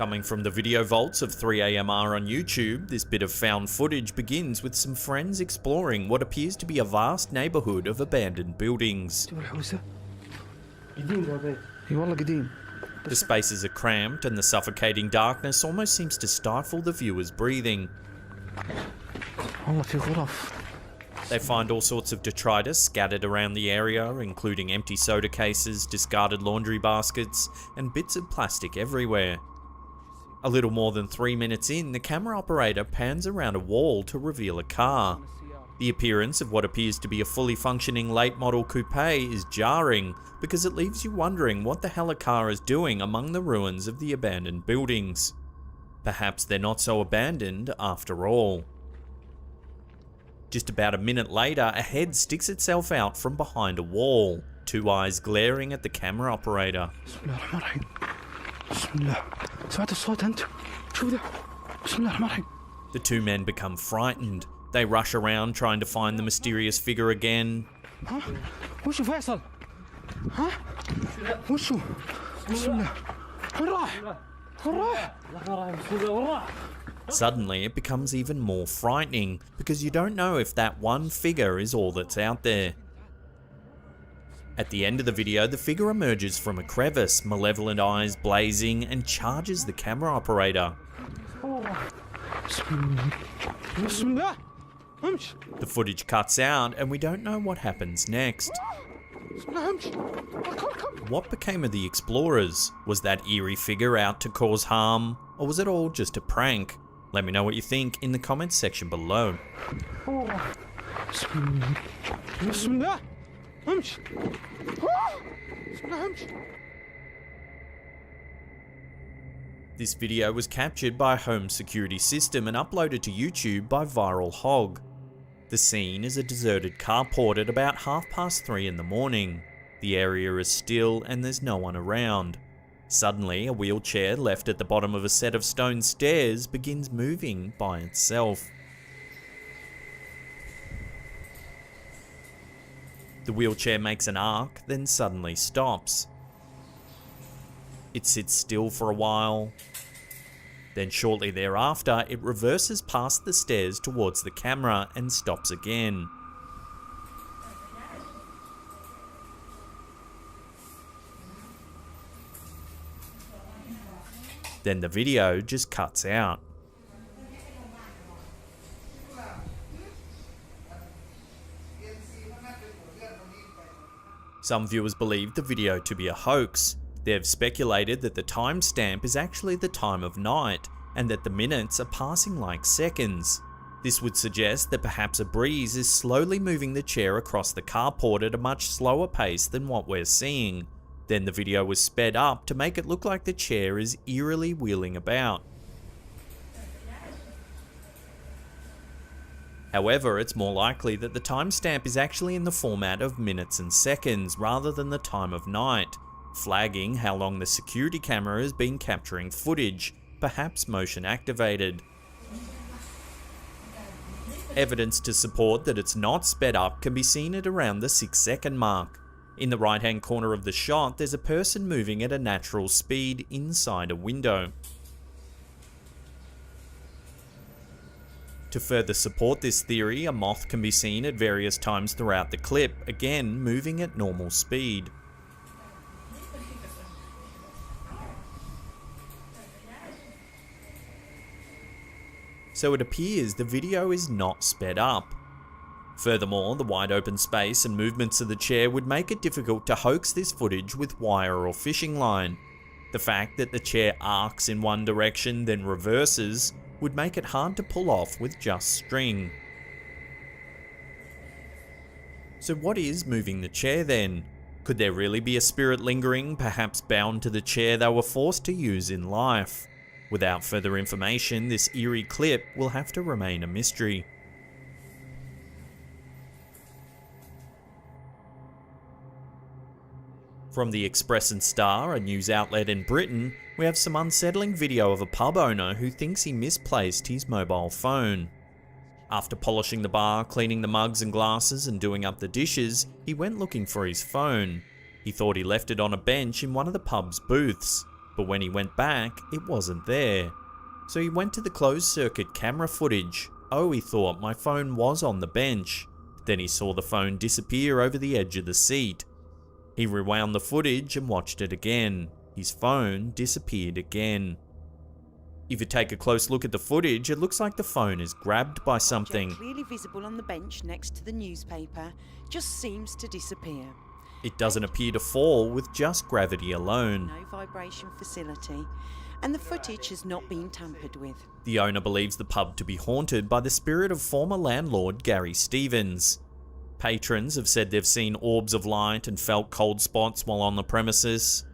Coming from the video vaults of 3AMR on YouTube, this bit of found footage begins with some friends exploring what appears to be a vast neighbourhood of abandoned buildings. The spaces are cramped and the suffocating darkness almost seems to stifle the viewer's breathing. They find all sorts of detritus scattered around the area, including empty soda cases, discarded laundry baskets, and bits of plastic everywhere. A little more than 3 minutes in, the camera operator pans around a wall to reveal a car. The appearance of what appears to be a fully functioning late model coupe is jarring because it leaves you wondering what the hell a car is doing among the ruins of the abandoned buildings. Perhaps they're not so abandoned after all. Just about a minute later, a head sticks itself out from behind a wall, two eyes glaring at the camera operator. The two men become frightened. They rush around trying to find the mysterious figure again. Suddenly it becomes even more frightening because you don't know if that one figure is all that's out there. At the end of the video, the figure emerges from a crevice, malevolent eyes blazing, and charges the camera operator. The footage cuts out and we don't know what happens next. What became of the explorers? Was that eerie figure out to cause harm, or was it all just a prank? Let me know what you think in the comments section below. This video was captured by a home security system and uploaded to YouTube by Viral Hog. The scene is a deserted carport at about 3:30 in the morning. The area is still and there's no one around. Suddenly, a wheelchair left at the bottom of a set of stone stairs begins moving by itself. The wheelchair makes an arc, then suddenly stops. It sits still for a while. Then shortly thereafter, it reverses past the stairs towards the camera and stops again. Then the video just cuts out. Some viewers believe the video to be a hoax. They've speculated that the timestamp is actually the time of night, and that the minutes are passing like seconds. This would suggest that perhaps a breeze is slowly moving the chair across the carport at a much slower pace than what we're seeing. Then the video was sped up to make it look like the chair is eerily wheeling about. However, it's more likely that the timestamp is actually in the format of minutes and seconds rather than the time of night, flagging how long the security camera has been capturing footage, perhaps motion activated. Evidence to support that it's not sped up can be seen at around the 6-second mark. In the right hand corner of the shot, there's a person moving at a natural speed inside a window. To further support this theory, a moth can be seen at various times throughout the clip, again moving at normal speed. So it appears the video is not sped up. Furthermore, the wide open space and movements of the chair would make it difficult to hoax this footage with wire or fishing line. The fact that the chair arcs in one direction then reverses would make it hard to pull off with just string. So what is moving the chair then? Could there really be a spirit lingering, perhaps bound to the chair they were forced to use in life? Without further information, this eerie clip will have to remain a mystery. From the Express and Star, a news outlet in Britain, we have some unsettling video of a pub owner who thinks he misplaced his mobile phone. After polishing the bar, cleaning the mugs and glasses and doing up the dishes, he went looking for his phone. He thought he left it on a bench in one of the pub's booths. but when he went back, it wasn't there. So he went to the closed circuit camera footage. Oh, he thought, my phone was on the bench. Then he saw the phone disappear over the edge of the seat. He rewound the footage and watched it again. His phone disappeared again. If you take a close look at the footage, it looks like the phone is grabbed by something. Clearly visible on the bench next to the newspaper, just seems to disappear. It doesn't appear to fall with just gravity alone. No vibration facility, and the footage has not been tampered with. The owner believes the pub to be haunted by the spirit of former landlord Gary Stevens. Patrons have said they've seen orbs of light and felt cold spots while on the premises.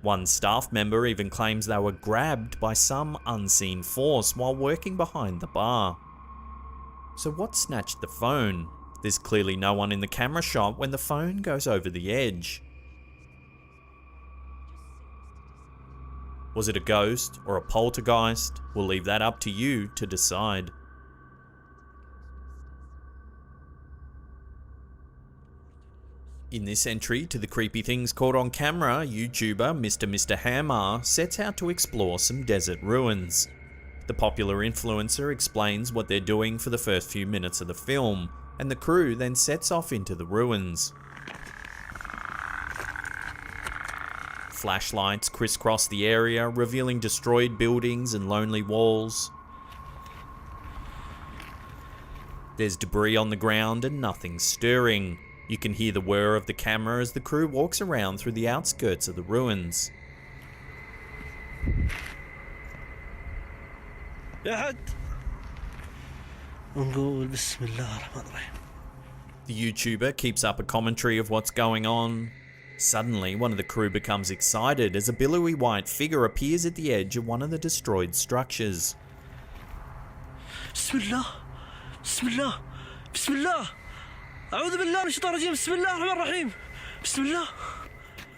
One staff member even claims they were grabbed by some unseen force while working behind the bar. So what snatched the phone? There's clearly no one in the camera shot when the phone goes over the edge. Was it a ghost or a poltergeist? We'll leave that up to you to decide. In this entry to the creepy things caught on camera, YouTuber Mr. Hammer sets out to explore some desert ruins. The popular influencer explains what they're doing for the first few minutes of the film, and the crew then sets off into the ruins. Flashlights crisscross the area, revealing destroyed buildings and lonely walls. There's debris on the ground and nothing stirring. You can hear the whir of the camera as the crew walks around through the outskirts of the ruins. The YouTuber keeps up a commentary of what's going on. Suddenly, one of the crew becomes excited as a billowy white figure appears at the edge of one of the destroyed structures. Bismillah, Bismillah, Bismillah. أعوذ بالله من الشيطان الرجيم. بسم الله الرحمن الرحيم. بسم الله.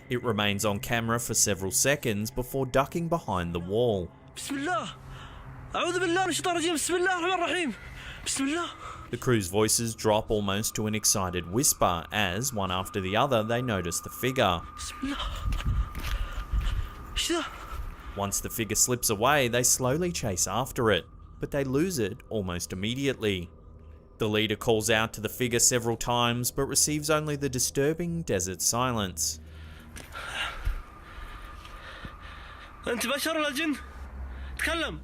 It remains on camera for several seconds before ducking behind the wall. بسم الله. أعوذ بالله من الشيطان الرجيم. بسم الله الرحمن الرحيم. بسم الله. The crew's voices drop almost to an excited whisper as, one after the other, they notice the figure. بسم الله. Once the figure slips away, they slowly chase after it, but they lose it almost immediately. The leader calls out to the figure several times, but receives only the disturbing desert silence. أنت بشر ولا جن؟ تكلم.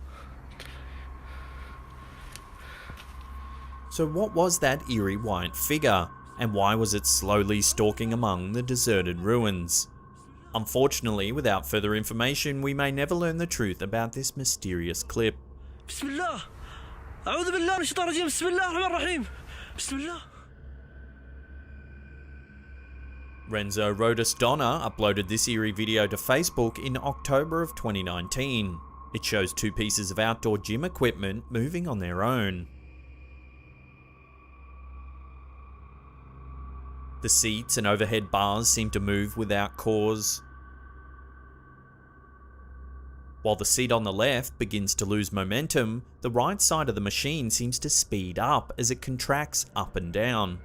So what was that eerie white figure, and why was it slowly stalking among the deserted ruins? Unfortunately, without further information, we may never learn the truth about this mysterious clip. بسم الله. أعوذ بالله من الشيطان الرجيم. بسم الله الرحمن الرحيم. بسم الله. Renzo Rodas Donner uploaded this eerie video to Facebook in October of 2019. It shows two pieces of outdoor gym equipment moving on their own. The seats and overhead bars seem to move without cause, while the seat on the left begins to lose momentum. The right side of the machine seems to speed up as it contracts up and down.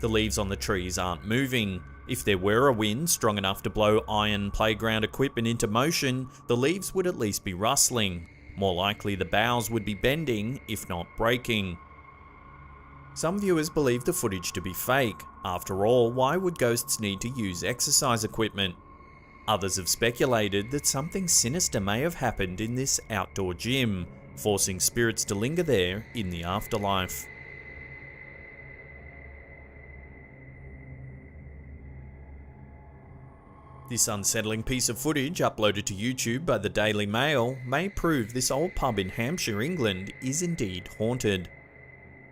The leaves on the trees aren't moving. If there were a wind strong enough to blow iron playground equipment into motion, the leaves would at least be rustling. More likely the boughs would be bending, if not breaking. Some viewers believe the footage to be fake. After all, why would ghosts need to use exercise equipment? Others have speculated that something sinister may have happened in this outdoor gym, forcing spirits to linger there in the afterlife. This unsettling piece of footage uploaded to YouTube by the Daily Mail may prove this old pub in Hampshire, England is indeed haunted.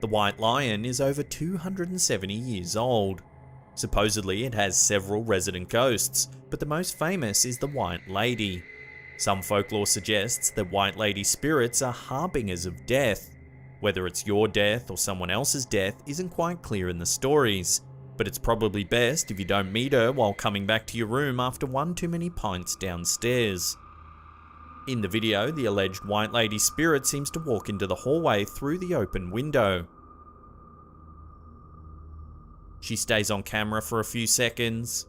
The White Lion is over 270 years old. Supposedly it has several resident ghosts, but the most famous is the White Lady. Some folklore suggests that White Lady spirits are harbingers of death. Whether it's your death or someone else's death isn't quite clear in the stories, but it's probably best if you don't meet her while coming back to your room after one too many pints downstairs. In the video, the alleged White Lady spirit seems to walk into the hallway through the open window. She stays on camera for a few seconds,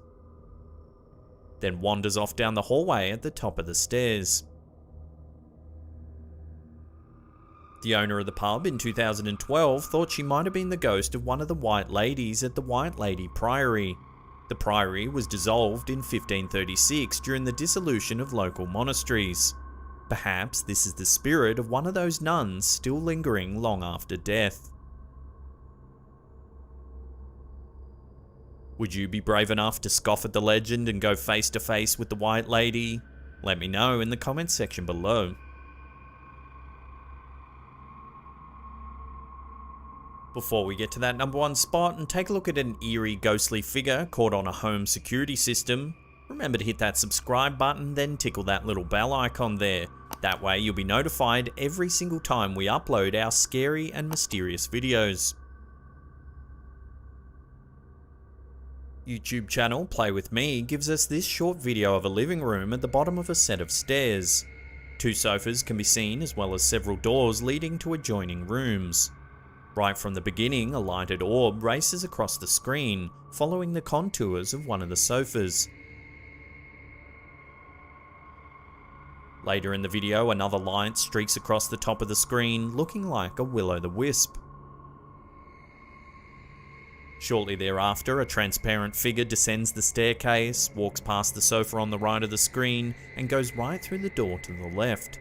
then wanders off down the hallway at the top of the stairs. The owner of the pub in 2012 thought she might have been the ghost of one of the White Ladies at the White Lady Priory. The priory was dissolved in 1536 during the dissolution of local monasteries. Perhaps this is the spirit of one of those nuns still lingering long after death. Would you be brave enough to scoff at the legend and go face to face with the White Lady? Let me know in the comments section below. Before we get to that number one spot and take a look at an eerie ghostly figure caught on a home security system, remember to hit that subscribe button, then tickle that little bell icon there. That way you'll be notified every single time we upload our scary and mysterious videos. YouTube channel Play With Me gives us this short video of a living room at the bottom of a set of stairs. 2 sofas can be seen as well as several doors leading to adjoining rooms. Right from the beginning, a lighted orb races across the screen, following the contours of one of the sofas. Later in the video, another light streaks across the top of the screen, looking like a will-o'-the-wisp. Shortly thereafter, a transparent figure descends the staircase, walks past the sofa on the right of the screen, and goes right through the door to the left.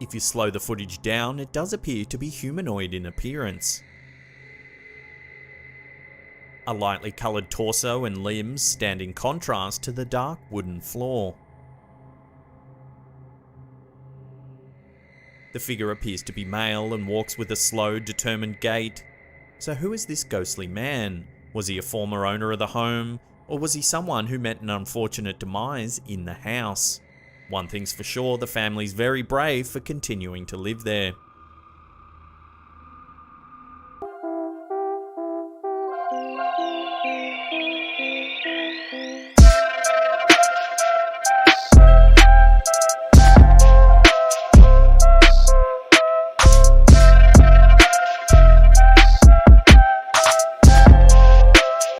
If you slow the footage down, it does appear to be humanoid in appearance. A lightly coloured torso and limbs stand in contrast to the dark wooden floor. The figure appears to be male and walks with a slow, determined gait. So who is this ghostly man? Was he a former owner of the home, or was he someone who met an unfortunate demise in the house? One thing's for sure, the family's very brave for continuing to live there.